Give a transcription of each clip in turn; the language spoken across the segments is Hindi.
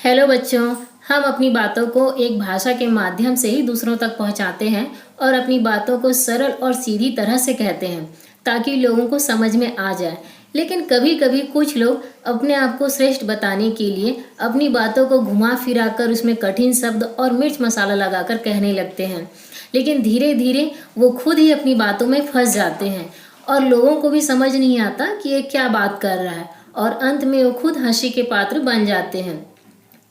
हेलो बच्चों, हम अपनी बातों को एक भाषा के माध्यम से ही दूसरों तक पहुंचाते हैं और अपनी बातों को सरल और सीधी तरह से कहते हैं ताकि लोगों को समझ में आ जाए। लेकिन कभी कभी कुछ लोग अपने आप को श्रेष्ठ बताने के लिए अपनी बातों को घुमा फिरा कर उसमें कठिन शब्द और मिर्च मसाला लगाकर कहने लगते हैं। लेकिन धीरे धीरे वो खुद ही अपनी बातों में फंस जाते हैं और लोगों को भी समझ नहीं आता कि ये क्या बात कर रहा है और अंत में वो खुद हंसी के पात्र बन जाते हैं।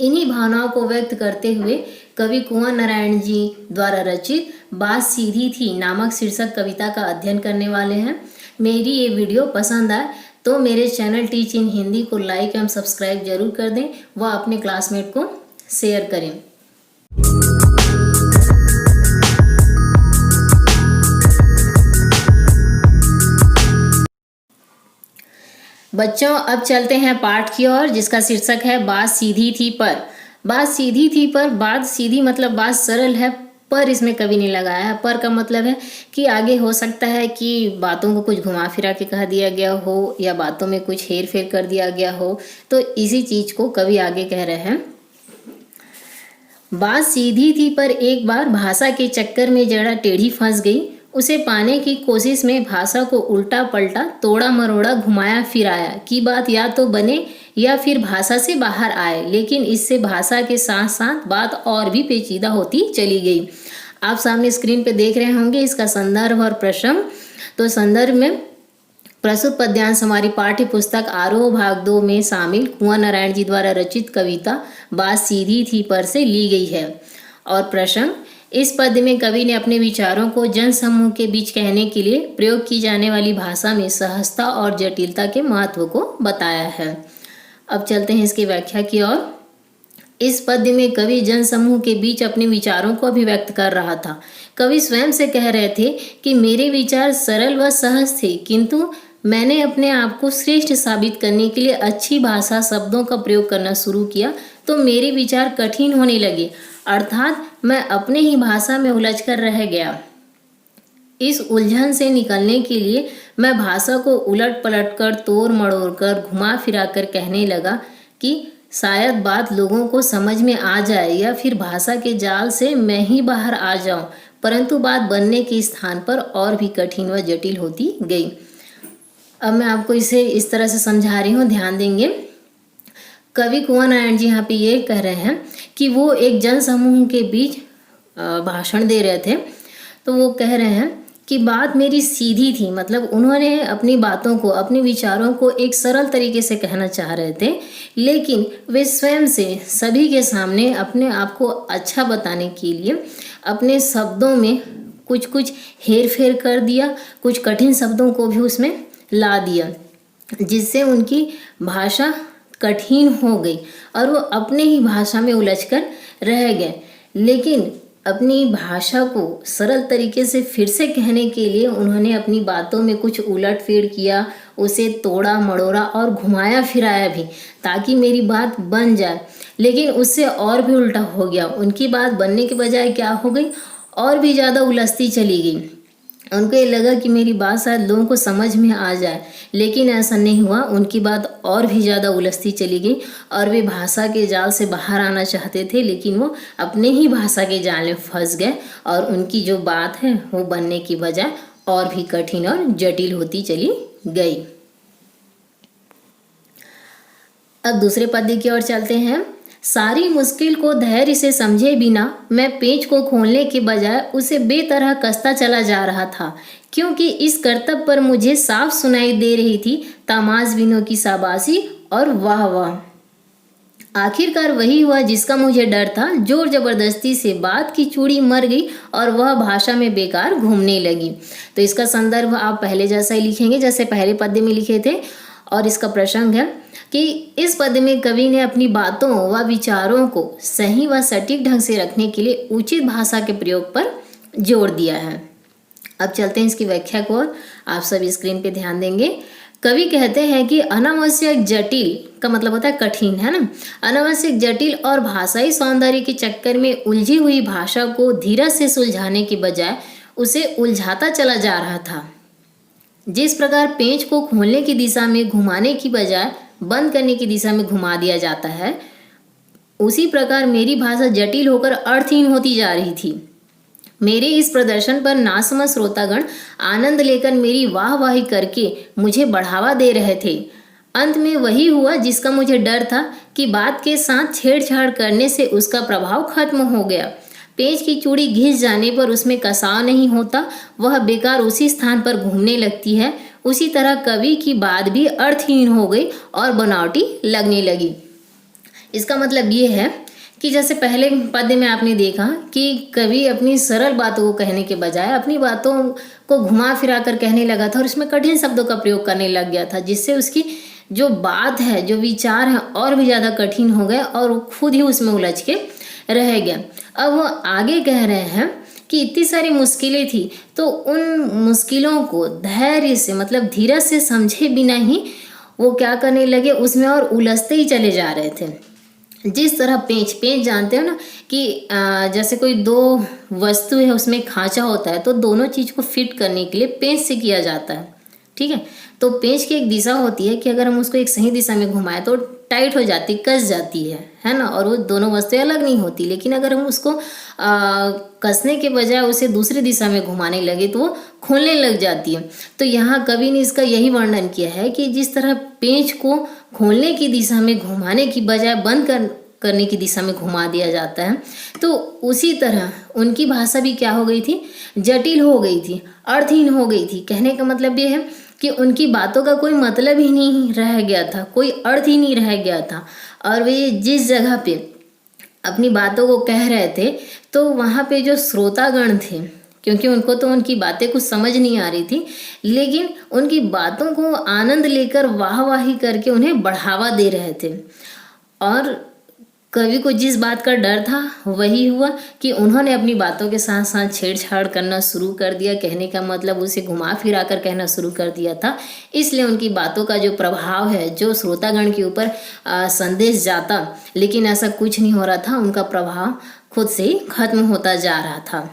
इन्हीं भावनाओं को व्यक्त करते हुए कवि कुंवर नारायण जी द्वारा रचित बात सीधी थी नामक शीर्षक कविता का अध्ययन करने वाले हैं। मेरी ये वीडियो पसंद आए तो मेरे चैनल टीच इन हिंदी को लाइक एवं सब्सक्राइब जरूर कर दें व अपने क्लासमेट को शेयर करें। बच्चों, अब चलते हैं पाठ की ओर जिसका शीर्षक है बात सीधी थी पर। बात सीधी थी पर, बात सीधी मतलब बात सरल है, पर इसमें कभी नहीं लगाया है। पर का मतलब है कि आगे हो सकता है कि बातों को कुछ घुमा फिरा के कह दिया गया हो या बातों में कुछ हेर फेर कर दिया गया हो, तो इसी चीज को कवि आगे कह रहे हैं। बात सीधी थी पर एक बार भाषा के चक्कर में जरा टेढ़ी फंस गई। उसे पाने की कोशिश में भाषा को उल्टा पलटा तोड़ा मरोड़ा घुमाया फिराया कि बात या तो बने या फिर भाषा से बाहर आए, लेकिन इससे भाषा के साथ साथ बात और भी पेचीदा होती चली गई। आप सामने स्क्रीन पे देख रहे होंगे इसका संदर्भ और प्रसंग। तो संदर्भ में प्रस्तुत पद्यांश हमारी पाठ्य पुस्तक आरोह भाग 2 में शामिल कुंवर नारायण जी द्वारा रचित कविता बात सीधी थी पर से ली गई है। और प्रसंग, इस पद्य में कवि ने अपने विचारों को जन समूह के बीच कहने के लिए प्रयोग की जाने वाली भाषा में सहजता और जटिलता के महत्व को बताया है। अब चलते हैं इसकी व्याख्या की ओर। इस पद्य में कवि जन समूह के बीच अपने विचारों को अभिव्यक्त कर रहा था। कवि स्वयं से कह रहे थे कि मेरे विचार सरल व सहज थे, किंतु मैंने अपने आप को श्रेष्ठ साबित करने के लिए अच्छी भाषा शब्दों का प्रयोग करना शुरू किया तो मेरे विचार कठिन होने लगे, अर्थात मैं अपने ही भाषा में उलझकर रह गया। इस उलझन से निकलने के लिए मैं भाषा को उलट पलट कर तोड़ मड़ोड़ कर घुमा फिरा कर कहने लगा कि शायद बात लोगों को समझ में आ जाए या फिर भाषा के जाल से मैं ही बाहर आ जाऊं, परंतु बात बनने के स्थान पर और भी कठिन व जटिल होती गई। अब मैं आपको इसे इस तरह से समझा रही हूँ, ध्यान देंगे। कवि कुंवर नारायण जी यहाँ पे ये कह रहे हैं कि वो एक जन समूह के बीच भाषण दे रहे थे, तो वो कह रहे हैं कि बात मेरी सीधी थी, मतलब उन्होंने अपनी बातों को, अपने विचारों को एक सरल तरीके से कहना चाह रहे थे, लेकिन वे स्वयं से सभी के सामने अपने आप को अच्छा बताने के लिए अपने शब्दों में कुछ कुछ हेर फेर कर दिया, कुछ कठिन शब्दों को भी उसमें ला दिया, जिससे उनकी भाषा कठिन हो गई और वो अपने ही भाषा में उलझकर रह गए। लेकिन अपनी भाषा को सरल तरीके से फिर से कहने के लिए उन्होंने अपनी बातों में कुछ उलटफेर किया, उसे तोड़ा मड़ोड़ा और घुमाया फिराया भी ताकि मेरी बात बन जाए, लेकिन उससे और भी उल्टा हो गया। उनकी बात बनने के बजाय क्या हो गई, और भी ज़्यादा उलझती चली गई। उनको ये लगा कि मेरी बात शायद लोगों को समझ में आ जाए, लेकिन ऐसा नहीं हुआ। उनकी बात और भी ज़्यादा उलझती चली गई और वे भाषा के जाल से बाहर आना चाहते थे, लेकिन वो अपने ही भाषा के जाल में फंस गए और उनकी जो बात है वो बनने की बजाय और भी कठिन और जटिल होती चली गई। अब दूसरे पद्य की ओर चलते हैं। सारी मुश्किल को धैर्य से समझे बिना मैं पेंच को खोलने के बजाय उसे बेतरह कसता चला जा रहा था, क्योंकि इस करतब पर मुझे साफ सुनाई दे रही थी तमाशबीनों की शाबाशी और वाह वाह। आखिरकार वही हुआ जिसका मुझे डर था। जोर जबरदस्ती से बात की चूड़ी मर गई और वह भाषा में बेकार घूमने लगी। तो इसका संदर्भ आप पहले जैसा ही लिखेंगे जैसे पहले पद्य में लिखे थे। और इसका प्रसंग है कि इस पद्य में कवि ने अपनी बातों व विचारों को सही व सटीक ढंग से रखने के लिए उचित भाषा के प्रयोग पर जोर दिया है। अब चलते हैं इसकी व्याख्या को और आप सभी स्क्रीन पे ध्यान देंगे। कवि कहते हैं कि अनावश्यक जटिल का मतलब होता है कठिन, है ना। अनावश्यक जटिल और भाषाई सौंदर्य के चक्कर में उलझी हुई भाषा को धीरज से सुलझाने के बजाय उसे उलझाता चला जा रहा था। जिस प्रकार पेंच को खोलने की दिशा में घुमाने की बजाय बंद करने की दिशा में घुमा दिया जाता है, उसी प्रकार मेरी भाषा जटिल होकर अर्थहीन होती जा रही थी। मेरे इस प्रदर्शन पर नासमझ श्रोतागण आनंद लेकर मेरी वाहवाही करके मुझे बढ़ावा दे रहे थे। अंत में वही हुआ जिसका मुझे डर था कि बात के साथ छेड़छाड़ करने से उसका प्रभाव खत्म हो गया। पेंच की चूड़ी घिस जाने पर उसमें कसाव नहीं होता, वह बेकार उसी स्थान पर घूमने लगती है। उसी तरह कवि की बात भी अर्थहीन हो गई और बनावटी लगने लगी। इसका मतलब ये है कि जैसे पहले पद्य में आपने देखा कि कवि अपनी सरल बातों को कहने के बजाय अपनी बातों को घुमा फिरा कर कहने लगा था और उसमें कठिन शब्दों का प्रयोग करने लग गया था, जिससे उसकी जो बात है, जो विचार है, और भी ज़्यादा कठिन हो गए और वो खुद ही उसमें उलझ के रह गया। अब वो आगे कह रहे हैं कि इतनी सारी मुश्किलें थी तो उन मुश्किलों को धैर्य से, मतलब धीरज से समझे बिना ही वो क्या करने लगे, उसमें और उलझते ही चले जा रहे थे। जिस तरह पेंच जानते हो ना कि जैसे कोई दो वस्तु है उसमें खांचा होता है तो दोनों चीज़ को फिट करने के लिए पेंच से किया जाता है, ठीक है। तो पेंच की एक दिशा होती है कि अगर हम उसको एक सही दिशा में घुमाएं तो टाइट हो जाती, कस जाती है ना, और वो दोनों वस्तुएं अलग नहीं होती। लेकिन अगर हम उसको कसने के बजाय उसे दूसरी दिशा में घुमाने लगे तो वो खोलने लग जाती है। तो यहाँ कवि ने इसका यही वर्णन किया है कि जिस तरह पेंच को खोलने की दिशा में घुमाने की बजाय बंद करने की दिशा में घुमा दिया जाता है, तो उसी तरह उनकी भाषा भी क्या हो गई थी, जटिल हो गई थी, अर्थहीन हो गई थी। कहने का मतलब ये है कि उनकी बातों का कोई मतलब ही नहीं रह गया था, कोई अर्थ ही नहीं रह गया था। और वे जिस जगह पे अपनी बातों को कह रहे थे तो वहाँ पे जो श्रोतागण थे, क्योंकि उनको तो उनकी बातें कुछ समझ नहीं आ रही थी, लेकिन उनकी बातों को आनंद लेकर वाहवाही करके उन्हें बढ़ावा दे रहे थे। और कवि को जिस बात का डर था वही हुआ कि उन्होंने अपनी बातों के साथ साथ छेड़छाड़ करना शुरू कर दिया। कहने का मतलब उसे घुमा फिरा कर कहना शुरू कर दिया था। इसलिए उनकी बातों का जो प्रभाव है, जो श्रोतागण के ऊपर संदेश जाता, लेकिन ऐसा कुछ नहीं हो रहा था, उनका प्रभाव खुद से ही खत्म होता जा रहा था।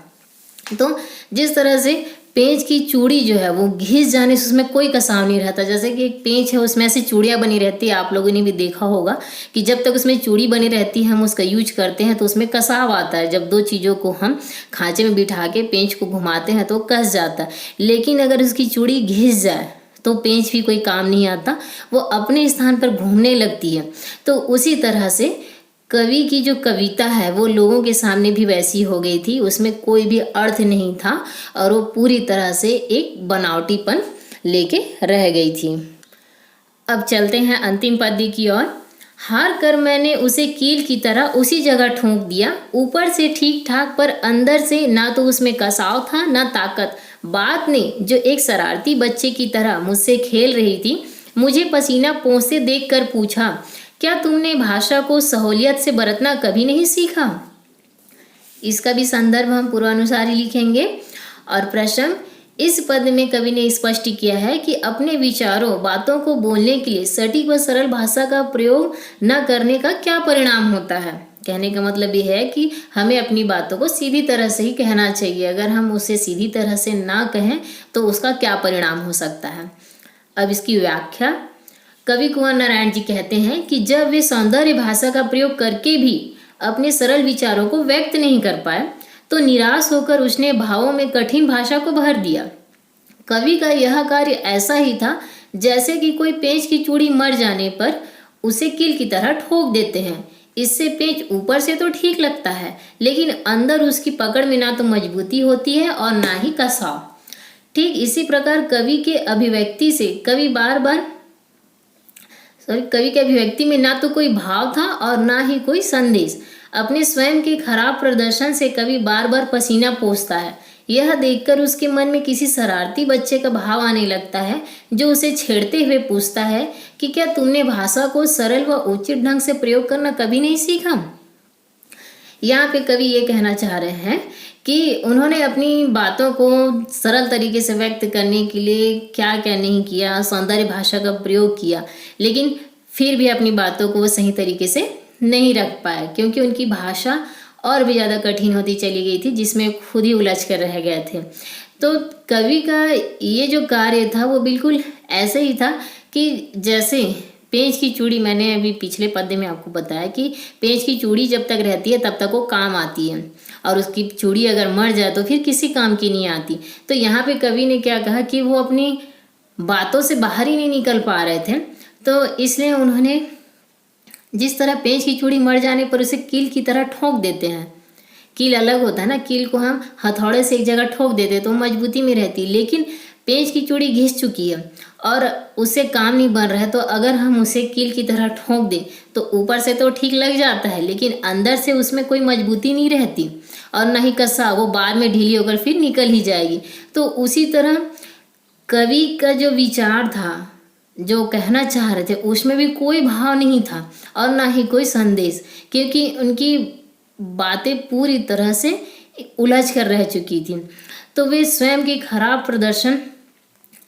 तो जिस तरह से पेंच की चूड़ी जो है वो घिस जाने से उसमें कोई कसाव नहीं रहता। जैसे कि एक पेंच है उसमें ऐसी चूड़ियाँ बनी रहती है, आप लोगों ने भी देखा होगा कि जब तक उसमें चूड़ी बनी रहती है हम उसका यूज करते हैं तो उसमें कसाव आता है। जब दो चीज़ों को हम खांचे में बिठा के पेंच को घुमाते हैं तो कस जाता है। लेकिन अगर उसकी चूड़ी घिस जाए तो पेंच भी कोई काम नहीं आता, वो अपने स्थान पर घूमने लगती है। तो उसी तरह से कवि की जो कविता है वो लोगों के सामने भी वैसी हो गई थी, उसमें कोई भी अर्थ नहीं था और वो पूरी तरह से एक बनावटीपन लेके रह गई थी। अब चलते हैं अंतिम पद्य की ओर। हार कर मैंने उसे कील की तरह उसी जगह ठोंक दिया, ऊपर से ठीक ठाक पर अंदर से ना तो उसमें कसाव था ना ताकत। बात ने जो एक शरारती बच्चे की तरह मुझसे खेल रही थी, मुझे पसीना पोंछते देख कर पूछा, क्या तुमने भाषा को सहूलियत से बरतना कभी नहीं सीखा? इसका भी संदर्भ हम पूर्वानुसार ही लिखेंगे। और प्रश्न, इस पद में कवि ने स्पष्ट किया है कि अपने विचारों, बातों को बोलने के लिए सटीक व सरल भाषा का प्रयोग न करने का क्या परिणाम होता है। कहने का मतलब ये है कि हमें अपनी बातों को सीधी तरह से ही कहना चाहिए। अगर हम उसे सीधी तरह से ना कहें तो उसका क्या परिणाम हो सकता है। अब इसकी व्याख्या कवि कुंवर नारायण जी कहते हैं कि जब वे सौंदर्य भाषा का प्रयोग करके भी अपने सरल विचारों को व्यक्त नहीं कर पाए तो निराश होकर उसने भावों में कठिन भाषा को भर दिया। कवि का यह कार्य ऐसा ही था जैसे कि कोई पेंच की चूड़ी मर जाने पर उसे कील की तरह ठोक देते हैं। इससे पेंच ऊपर से तो ठीक लगता है लेकिन अंदर उसकी पकड़ में ना तो मजबूती होती है और ना ही कसाव। ठीक इसी प्रकार कवि के अभिव्यक्ति में ना तो कोई भाव था और ना ही कोई संदेश। अपने स्वयं के खराब प्रदर्शन से कवि बार बार पसीना पोंछता है। यह देखकर उसके मन में किसी शरारती बच्चे का भाव आने लगता है जो उसे छेड़ते हुए पूछता है कि क्या तुमने भाषा को सरल व उचित ढंग से प्रयोग करना कभी नहीं सीखा। यहाँ पे कवि ये कहना चाह रहे हैं कि उन्होंने अपनी बातों को सरल तरीके से व्यक्त करने के लिए क्या क्या नहीं किया, सौंदर्य भाषा का प्रयोग किया, लेकिन फिर भी अपनी बातों को वो सही तरीके से नहीं रख पाए क्योंकि उनकी भाषा और भी ज़्यादा कठिन होती चली गई थी जिसमें खुद ही उलझ कर रह गए थे। तो कवि का ये जो कार्य था वो बिल्कुल ऐसे ही था कि जैसे पेंच की चूड़ी, मैंने अभी पिछले पद्य में आपको बताया कि पेंच की चूड़ी जब तक रहती है तब तक वो काम आती है, और उसकी चूड़ी अगर मर जाए तो फिर किसी काम की नहीं आती। तो यहाँ पे कवि ने क्या कहा कि वो अपनी बातों से बाहर ही नहीं निकल पा रहे थे, तो इसलिए उन्होंने जिस तरह पेंच की चूड़ी मर जाने पर उसे कील की तरह ठोक देते हैं। कील अलग होता है ना, कील को हम हथौड़े से एक जगह ठोक देते तो मजबूती में रहती, लेकिन पेंच की चूड़ी घिस चुकी है और उससे काम नहीं बन रहा है, तो अगर हम उसे कील की तरह ठोक दें तो ऊपर से तो ठीक लग जाता है, लेकिन अंदर से उसमें कोई मजबूती नहीं रहती और ना ही कसा, वो बाद में ढीली होकर फिर निकल ही जाएगी। तो उसी तरह कवि का जो विचार था, जो कहना चाह रहे थे, उसमें भी कोई भाव नहीं था और ना ही कोई संदेश, क्योंकि उनकी बातें पूरी तरह से उलझ कर रह चुकी थी। तो वे स्वयं के खराब प्रदर्शन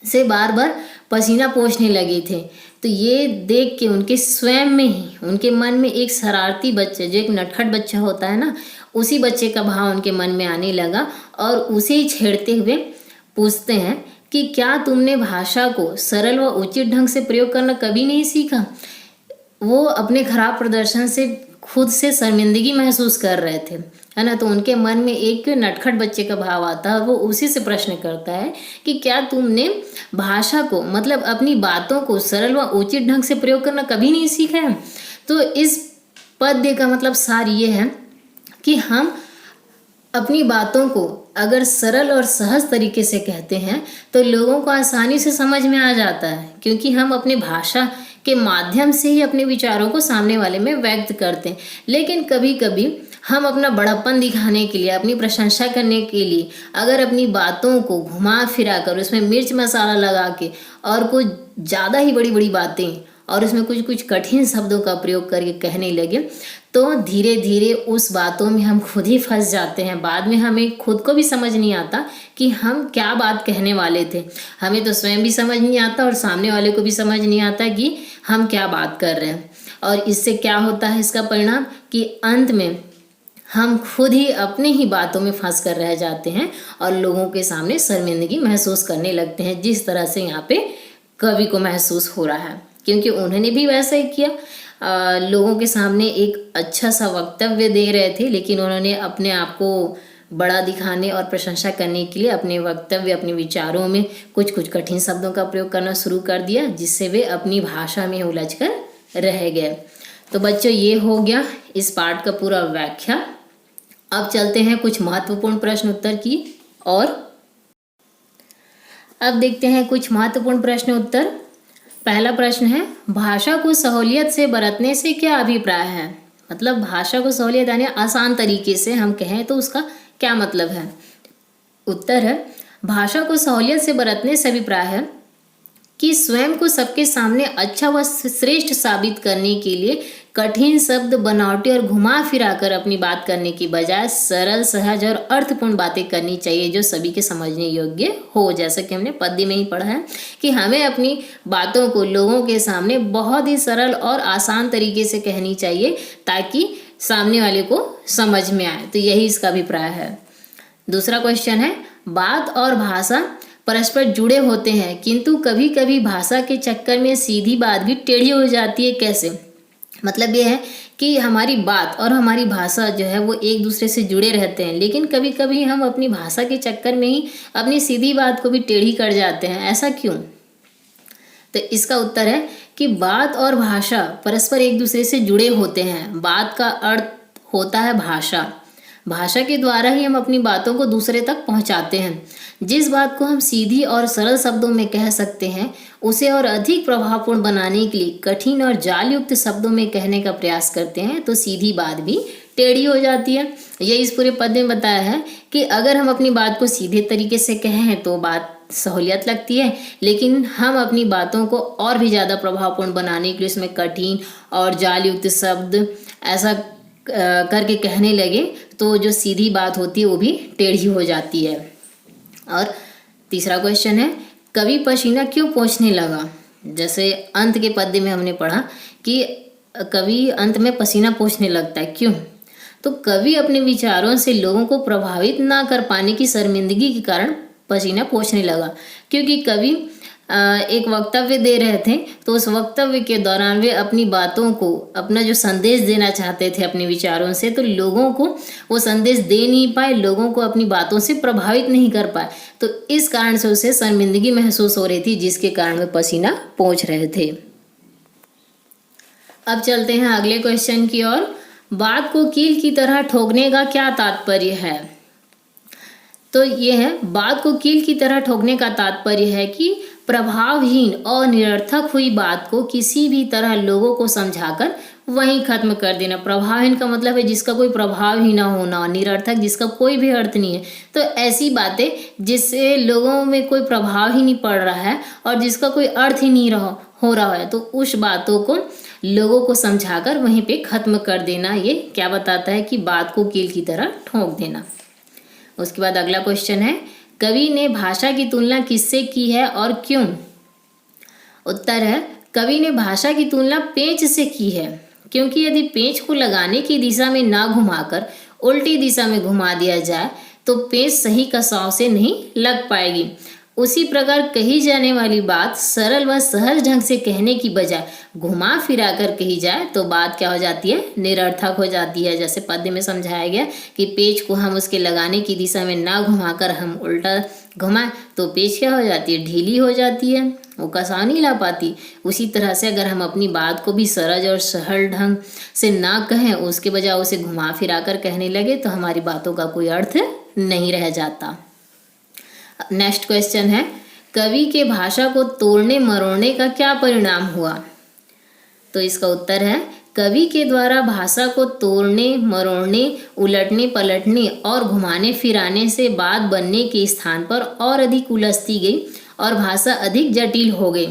से बार बार पसीना पोंछने लगे थे। तो ये देख के उनके स्वयं में ही उनके मन में एक शरारती बच्चे, जो एक नटखट बच्चा होता है ना, उसी बच्चे का भाव उनके मन में आने लगा और उसे ही छेड़ते हुए पूछते हैं कि क्या तुमने भाषा को सरल व उचित ढंग से प्रयोग करना कभी नहीं सीखा। वो अपने खराब प्रदर्शन से खुद से शर्मिंदगी महसूस कर रहे थे, है ना। तो उनके मन में एक नटखट बच्चे का भाव आता है, वो उसी से प्रश्न करता है कि क्या तुमने भाषा को, मतलब अपनी बातों को सरल व उचित ढंग से प्रयोग करना कभी नहीं सीखा है। तो इस पद्य का मतलब सार ये है कि हम अपनी बातों को अगर सरल और सहज तरीके से कहते हैं तो लोगों को आसानी से समझ में आ जाता है, क्योंकि हम अपनी भाषा के माध्यम से ही अपने विचारों को सामने वाले में व्यक्त करते हैं। लेकिन कभी कभी हम अपना बड़प्पन दिखाने के लिए, अपनी प्रशंसा करने के लिए अगर अपनी बातों को घुमा फिरा कर उसमें मिर्च मसाला लगा के और कुछ ज़्यादा ही बड़ी बड़ी बातें और उसमें कुछ कुछ कठिन शब्दों का प्रयोग करके कहने लगे तो धीरे धीरे उस बातों में हम खुद ही फंस जाते हैं। बाद में हमें खुद को भी समझ नहीं आता कि हम क्या बात कहने वाले थे। हमें तो स्वयं भी समझ नहीं आता और सामने वाले को भी समझ नहीं आता कि हम क्या बात कर रहे हैं। और इससे क्या होता है, इसका परिणाम कि अंत में हम खुद ही अपने ही बातों में फंस कर रह जाते हैं और लोगों के सामने शर्मिंदगी महसूस करने लगते हैं, जिस तरह से यहाँ पे कवि को महसूस हो रहा है। क्योंकि उन्होंने भी वैसा ही किया, लोगों के सामने एक अच्छा सा वक्तव्य दे रहे थे, लेकिन उन्होंने अपने आप को बड़ा दिखाने और प्रशंसा करने के लिए अपने वक्तव्य, अपने विचारों में कुछ कुछ कठिन शब्दों का प्रयोग करना शुरू कर दिया, जिससे वे अपनी भाषा में उलझ कर रह गए। तो बच्चों, ये हो गया इस पाठ का पूरा व्याख्या। अब चलते हैं कुछ महत्वपूर्ण प्रश्न उत्तर की और अब देखते हैं कुछ महत्वपूर्ण प्रश्न उत्तर। पहला प्रश्न है, भाषा को सहूलियत से बरतने से क्या अभिप्राय है। मतलब भाषा को सहूलियत यानी आसान तरीके से हम कहें तो उसका क्या मतलब है। उत्तर है, भाषा को सहूलियत से बरतने से अभिप्राय है कि स्वयं को सबके सामने अच्छा व श्रेष्ठ साबित करने के लिए कठिन शब्द, बनावटी और घुमा फिरा कर अपनी बात करने की बजाय सरल, सहज और अर्थपूर्ण बातें करनी चाहिए जो सभी के समझने योग्य हो। जैसा कि हमने पद्य में ही पढ़ा है कि हमें अपनी बातों को लोगों के सामने बहुत ही सरल और आसान तरीके से कहनी चाहिए ताकि सामने वाले को समझ में आए। तो यही इसका अभिप्राय है। दूसरा क्वेश्चन है, बात और भाषा परस्पर जुड़े होते हैं किंतु कभी कभी भाषा के चक्कर में सीधी बात भी टेढ़ी हो जाती है, कैसे। मतलब ये है कि हमारी बात और हमारी भाषा जो है वो एक दूसरे से जुड़े रहते हैं, लेकिन कभी कभी हम अपनी भाषा के चक्कर में ही अपनी सीधी बात को भी टेढ़ी कर जाते हैं, ऐसा क्यों। तो इसका उत्तर है कि बात और भाषा परस्पर एक दूसरे से जुड़े होते हैं। बात का अर्थ होता है भाषा, भाषा के द्वारा ही हम अपनी बातों को दूसरे तक पहुंचाते हैं। जिस बात को हम सीधी और सरल शब्दों में कह सकते हैं उसे और अधिक प्रभावपूर्ण बनाने के लिए कठिन और जाल युक्त शब्दों में कहने का प्रयास करते हैं तो सीधी बात भी टेढ़ी हो जाती है। ये इस पूरे पद्य में बताया है कि अगर हम अपनी बात को सीधे तरीके से कहें तो बात सहूलियत लगती है, लेकिन हम अपनी बातों को और भी ज़्यादा प्रभावपूर्ण बनाने के लिए उसमें कठिन और जाल युक्त शब्द ऐसा करके कहने लगे तो जो सीधी बात होती है वो भी टेढ़ी हो जाती है। और तीसरा क्वेश्चन है, कवि पसीना क्यों पोंछने लगा। जैसे अंत के पद्य में हमने पढ़ा कि कवि अंत में पसीना पोंछने लगता है, क्यों। तो कवि अपने विचारों से लोगों को प्रभावित ना कर पाने की शर्मिंदगी के कारण पसीना पोंछने लगा, क्योंकि कवि एक वक्तव्य दे रहे थे, तो उस वक्तव्य के दौरान वे अपनी बातों को, अपना जो संदेश देना चाहते थे अपने विचारों से, तो लोगों को वो संदेश दे नहीं पाए, लोगों को अपनी बातों से प्रभावित नहीं कर पाए। तो इस कारण से उसे शर्मिंदगी महसूस हो रही थी, जिसके कारण वे पसीना पोंछ रहे थे। अब चलते हैं अगले क्वेश्चन की ओर। बात को कील की तरह ठोकने का क्या तात्पर्य है? तो ये है, बात को कील की तरह ठोकने का तात्पर्य है कि प्रभावहीन और निरर्थक हुई बात को किसी भी तरह लोगों को समझाकर वहीं खत्म कर देना। प्रभावहीन का मतलब है जिसका कोई प्रभाव ही ना होना, निरर्थक जिसका कोई भी अर्थ नहीं है। तो ऐसी बातें जिससे लोगों में कोई प्रभाव ही नहीं पड़ रहा है और जिसका कोई अर्थ ही नहीं हो रहा है, तो उस बातों को लोगों को समझाकर वहीं पे खत्म कर देना, ये क्या बताता है कि बात को कील की तरह ठोक देना। उसके बाद अगला क्वेश्चन है, कवि ने भाषा की तुलना किससे की है और क्यों? उत्तर है, कवि ने भाषा की तुलना पेंच से की है, क्योंकि यदि पेंच को लगाने की दिशा में ना घुमाकर उल्टी दिशा में घुमा दिया जाए तो पेंच सही कसाव से नहीं लग पाएगी। उसी प्रकार कही जाने वाली बात सरल व सहज ढंग से कहने की बजाय घुमा फिरा कर कही जाए तो बात क्या हो जाती है? निरर्थक हो जाती है। जैसे पद्य में समझाया गया कि पेच को हम उसके लगाने की दिशा में ना घुमाकर हम उल्टा घुमाएं तो पेच क्या हो जाती है? ढीली हो जाती है, वो कसाव नहीं ला पाती। उसी तरह से अगर हम अपनी बात को भी सरल और सरल ढंग से ना कहें, उसके बजाय उसे घुमा फिरा कर कहने लगे तो हमारी बातों का कोई अर्थ नहीं रह जाता। नेक्स्ट क्वेश्चन है, कवि के भाषा को तोड़ने मरोड़ने का क्या परिणाम हुआ? तो इसका उत्तर है, कवि के द्वारा भाषा को तोड़ने मरोड़ने, उलटने पलटने और घुमाने फिराने से बात बनने के स्थान पर और अधिक उलझती गई और भाषा अधिक जटिल हो गई।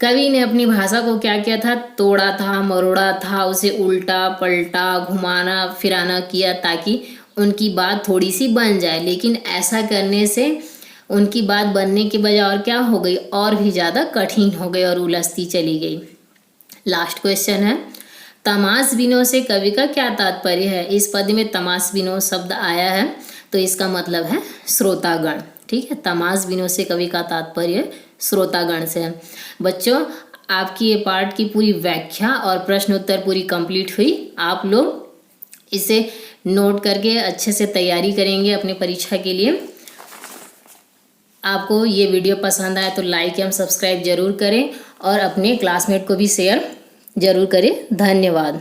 कवि ने अपनी भाषा को क्या किया था? तोड़ा था, मरोड़ा था, उसे उल्टा पलटा घुमाना फिराना किया ताकि उनकी बात थोड़ी सी बन जाए, लेकिन ऐसा करने से उनकी बात बनने के बजाय और क्या हो गई? और भी ज़्यादा कठिन हो गई और उलझती चली गई। लास्ट क्वेश्चन है, तमाशबीनों से कवि का क्या तात्पर्य है? इस पद में तमाशबीनों शब्द आया है तो इसका मतलब है श्रोतागण। ठीक है, तमाशबीनों से कवि का तात्पर्य श्रोतागण से है। बच्चों, आपकी ये पार्ट की पूरी व्याख्या और प्रश्न उत्तर पूरी कंप्लीट हुई। आप लोग इसे नोट करके अच्छे से तैयारी करेंगे अपने परीक्षा के लिए। आपको ये वीडियो पसंद आए तो लाइक एवं सब्सक्राइब जरूर करें और अपने क्लासमेट को भी शेयर जरूर करें। धन्यवाद।